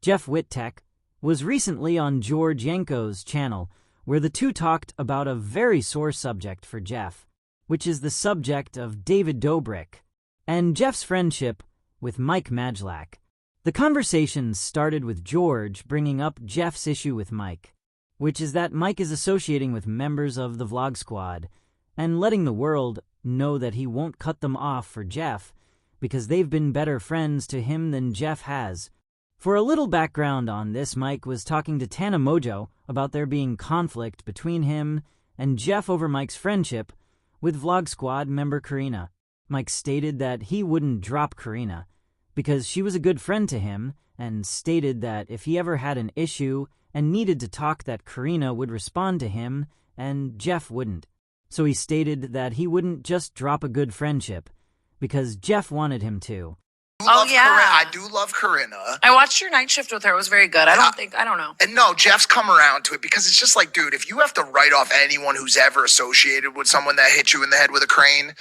Jeff Wittek, was recently on George Janko's channel, where the two talked about a very sore subject for Jeff, which is the subject of David Dobrik and Jeff's friendship with Mike Majlak. The conversation started with George bringing up Jeff's issue with Mike, which is that Mike is associating with members of the Vlog Squad and letting the world know that he won't cut them off for Jeff because they've been better friends to him than Jeff has. For a little background on this, Mike was talking to Tana Mojo about there being conflict between him and Jeff over Mike's friendship with Vlog Squad member Karina. Mike stated that he wouldn't drop Karina because she was a good friend to him, and stated that if he ever had an issue and needed to talk, that Karina would respond to him and Jeff wouldn't. So he stated that he wouldn't just drop a good friendship because Jeff wanted him to. Oh, yeah. I do love Corinna. I watched your night shift with her. It was very good. I don't know. And no, Jeff's come around to it because it's just like, dude, if you have to write off anyone who's ever associated with someone that hit you in the head with a crane,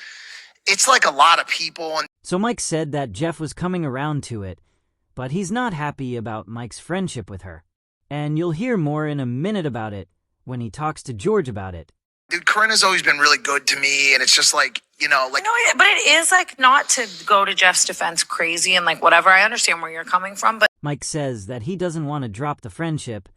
it's like a lot of people. And so Mike said that Jeff was coming around to it, but he's not happy about Mike's friendship with her. And you'll hear more in a minute about it when he talks to George about it. Dude, Corinna's always been really good to me, and it's just like, you know, like... No, but it is like not to go to Jeff's defense crazy and like whatever. I understand where you're coming from, but... Mike says that he doesn't want to drop the friendship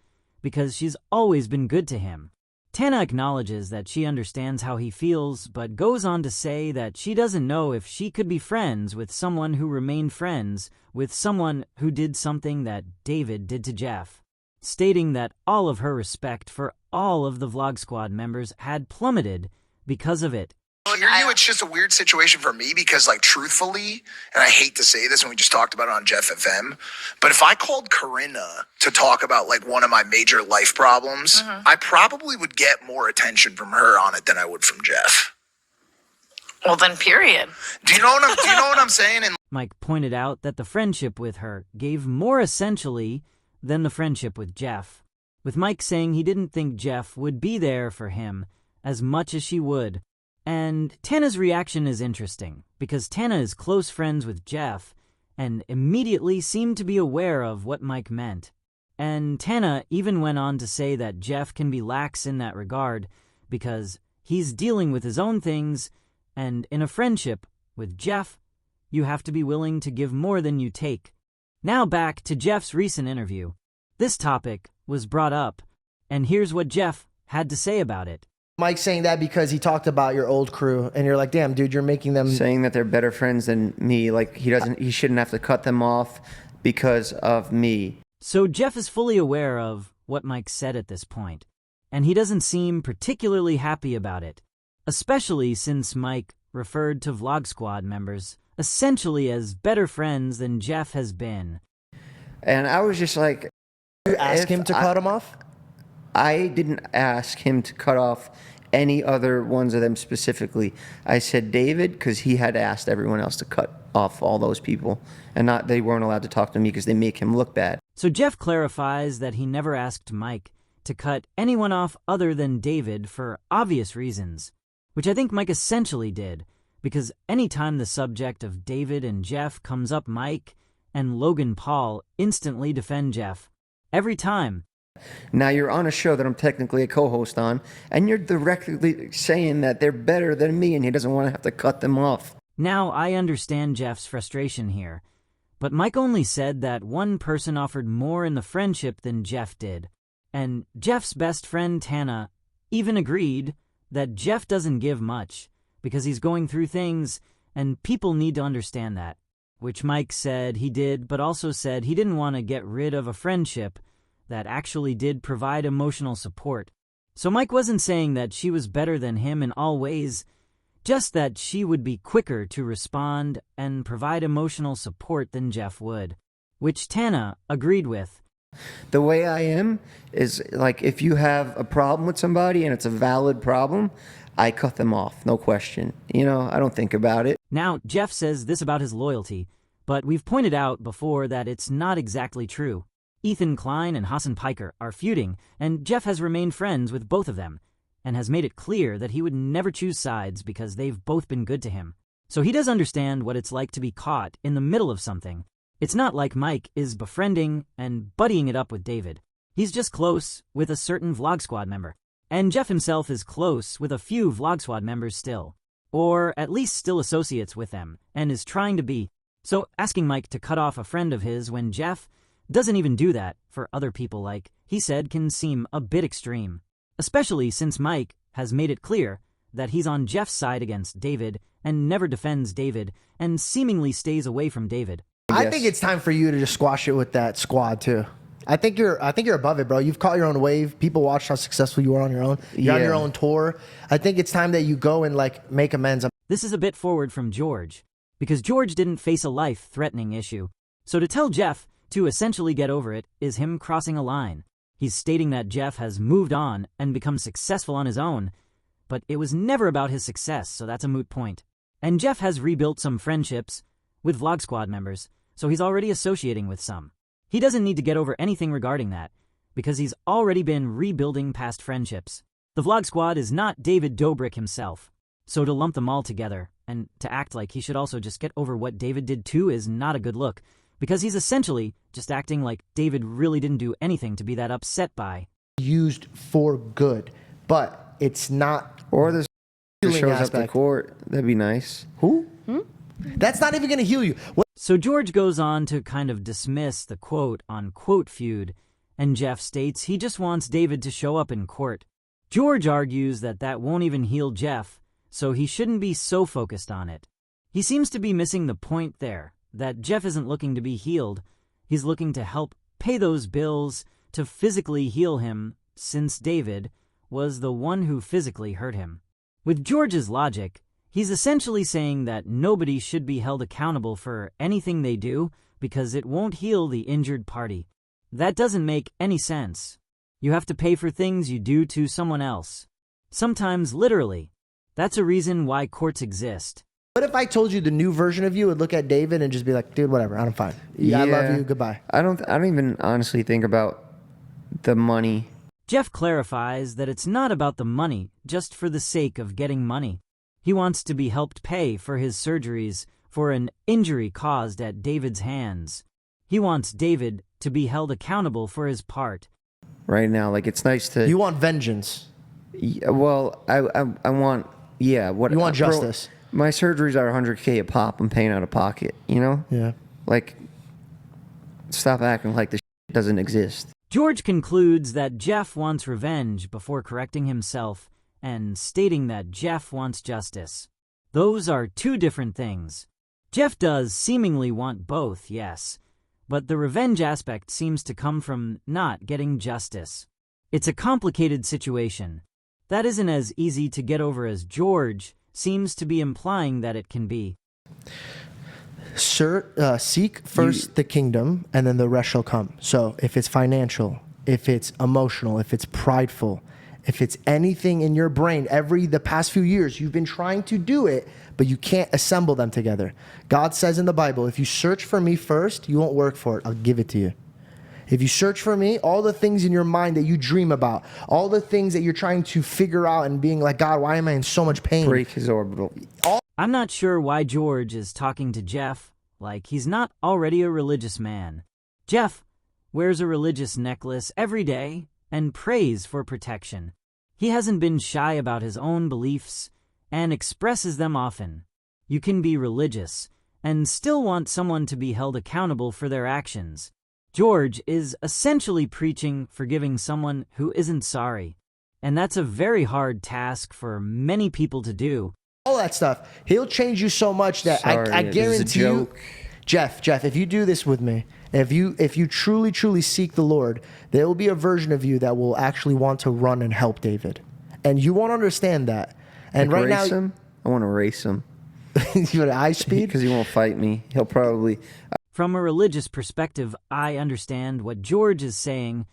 because she's always been good to him. Tana acknowledges that she understands how he feels, but goes on to say that she doesn't know if she could be friends with someone who remained friends with someone who did something that David did to Jeff, stating that all of her respect for all of the Vlog Squad members had plummeted because of it. Hear you, it's just a weird situation for me because, like, truthfully, and I hate to say this, and we just talked about it on Jeff FM, but if I called Corinna to talk about, like, one of my major life problems, I probably would get more attention from her on it than I would from Jeff. Well, then, period. Do you know what I'm saying? And Mike pointed out that the friendship with her gave more essentially than the friendship with Jeff, with Mike saying he didn't think Jeff would be there for him as much as she would. And Tana's reaction is interesting, because Tana is close friends with Jeff and immediately seemed to be aware of what Mike meant. And Tana even went on to say that Jeff can be lax in that regard because he's dealing with his own things, and in a friendship with Jeff, you have to be willing to give more than you take. Now back to Jeff's recent interview. This topic was brought up, and here's what Jeff had to say about it. Mike's saying that because he talked about your old crew, and you're like, damn, dude, you're making them... Saying that they're better friends than me, like he shouldn't have to cut them off because of me. So Jeff is fully aware of what Mike said at this point, and he doesn't seem particularly happy about it, especially since Mike referred to Vlog Squad members essentially as better friends than Jeff has been. And I was just like... You ask him to cut him off? I didn't ask him to cut off any other ones of them specifically. I said David because he had asked everyone else to cut off all those people, and they weren't allowed to talk to me because they make him look bad. So Jeff clarifies that he never asked Mike to cut anyone off other than David for obvious reasons, which I think Mike essentially did, because anytime the subject of David and Jeff comes up, Mike and Logan Paul instantly defend Jeff. Every time. Now you're on a show that I'm technically a co-host on, and you're directly saying that they're better than me and he doesn't want to have to cut them off. Now I understand Jeff's frustration here, but Mike only said that one person offered more in the friendship than Jeff did, and Jeff's best friend Tana even agreed that Jeff doesn't give much because he's going through things and people need to understand that, which Mike said he did, but also said he didn't want to get rid of a friendship that actually did provide emotional support. So Mike wasn't saying that she was better than him in all ways, just that she would be quicker to respond and provide emotional support than Jeff would, which Tana agreed with. The way I am is, like, if you have a problem with somebody and it's a valid problem, I cut them off, no question. You know, I don't think about it. Now, Jeff says this about his loyalty, but we've pointed out before that it's not exactly true. Ethan Klein and Hassan Piker are feuding, and Jeff has remained friends with both of them, and has made it clear that he would never choose sides because they've both been good to him. So he does understand what it's like to be caught in the middle of something, It's not like Mike is befriending and buddying it up with David. He's just close with a certain Vlog Squad member. And Jeff himself is close with a few Vlog Squad members still, or at least still associates with them, and is trying to be. So asking Mike to cut off a friend of his when Jeff doesn't even do that for other people, like he said, can seem a bit extreme. Especially since Mike has made it clear that he's on Jeff's side against David and never defends David and seemingly stays away from David. I think it's time for you to just squash it with that squad too. I think you're above it, bro. You've caught your own wave. People watched how successful you are on your own. You're on your own tour. I think it's time that you go and like make amends. This is a bit forward from George, because George didn't face a life-threatening issue. So to tell Jeff to essentially get over it is him crossing a line. He's stating that Jeff has moved on and become successful on his own, but it was never about his success, so that's a moot point. And Jeff has rebuilt some friendships with Vlog Squad members, so he's already associating with some. He doesn't need to get over anything regarding that, because he's already been rebuilding past friendships. The Vlog Squad is not David Dobrik himself, so to lump them all together and to act like he should also just get over what David did too is not a good look, because he's essentially just acting like David really didn't do anything to be that upset by. Used for good, but it's not. Or this shows aspect. up to court. That'd be nice. Who? That's not even going to heal you. So George goes on to kind of dismiss the quote-unquote feud, and Jeff states he just wants David to show up in court. George argues that that won't even heal Jeff, so he shouldn't be so focused on it. He seems to be missing the point there, that Jeff isn't looking to be healed. He's looking to help pay those bills to physically heal him, since David was the one who physically hurt him. With George's logic, he's essentially saying that nobody should be held accountable for anything they do because it won't heal the injured party. That doesn't make any sense. You have to pay for things you do to someone else. Sometimes literally. That's a reason why courts exist. What if I told you the new version of you would look at David and just be like, dude, whatever, I'm fine. Yeah, I love you, goodbye. I don't even honestly think about the money. Jeff clarifies that it's not about the money just for the sake of getting money. He wants to be helped pay for his surgeries for an injury caused at David's hands. He wants David to be held accountable for his part. Right now, like, it's nice to... You want vengeance. Well, I want... Yeah. What you want justice. Bro, my surgeries are $100K a pop. I'm paying out of pocket, you know? Yeah. Like, stop acting like this shit doesn't exist. George concludes that Jeff wants revenge before correcting himself and stating that Jeff wants justice. Those are two different things. Jeff does seemingly want both, yes, but the revenge aspect seems to come from not getting justice. It's a complicated situation. That isn't as easy to get over as George seems to be implying that it can be. Seek first the kingdom, and then the rest shall come. So if it's financial, if it's emotional, if it's prideful, if it's anything in your brain, the past few years, you've been trying to do it, but you can't assemble them together. God says in the Bible, if you search for me first, you won't work for it. I'll give it to you. If you search for me, all the things in your mind that you dream about, all the things that you're trying to figure out and being like, God, why am I in so much pain? Break his orbital. I'm not sure why George is talking to Jeff like he's not already a religious man. Jeff wears a religious necklace every day and prays for protection. He hasn't been shy about his own beliefs and expresses them often. You can be religious and still want someone to be held accountable for their actions. George is essentially preaching forgiving someone who isn't sorry, and that's a very hard task for many people to do. All that stuff. He'll change you so much that I guarantee you, Jeff, if you do this with me, if you truly seek the Lord, there will be a version of you that will actually want to run and help David. And you won't understand that. And like right race now, him? I want to race him. You want eye speed? Because he won't fight me. He'll probably... From a religious perspective, I understand what George is saying,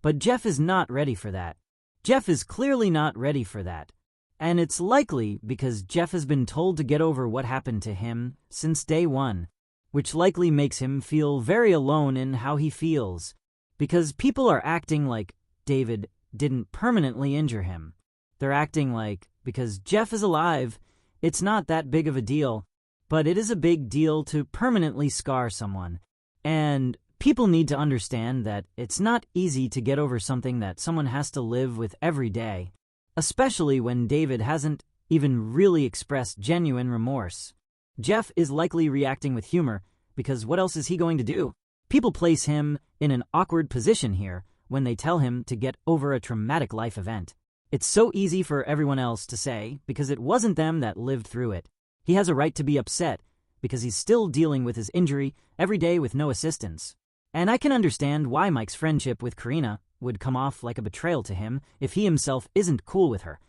but Jeff is not ready for that. Jeff is clearly not ready for that. And it's likely because Jeff has been told to get over what happened to him since day one, which likely makes him feel very alone in how he feels, because people are acting like David didn't permanently injure him. They're acting like, because Jeff is alive, it's not that big of a deal, but it is a big deal to permanently scar someone. And people need to understand that it's not easy to get over something that someone has to live with every day, especially when David hasn't even really expressed genuine remorse. Jeff is likely reacting with humor, because what else is he going to do? People place him in an awkward position here when they tell him to get over a traumatic life event. It's so easy for everyone else to say because it wasn't them that lived through it. He has a right to be upset because he's still dealing with his injury every day with no assistance. And I can understand why Mike's friendship with Karina would come off like a betrayal to him if he himself isn't cool with her.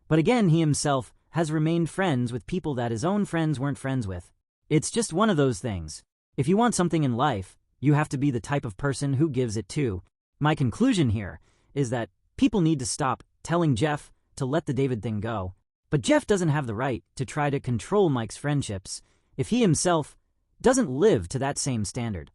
But again, he himself has remained friends with people that his own friends weren't friends with. It's just one of those things. If you want something in life, you have to be the type of person who gives it too. My conclusion here is that people need to stop telling Jeff to let the David thing go. But Jeff doesn't have the right to try to control Mike's friendships if he himself doesn't live to that same standard.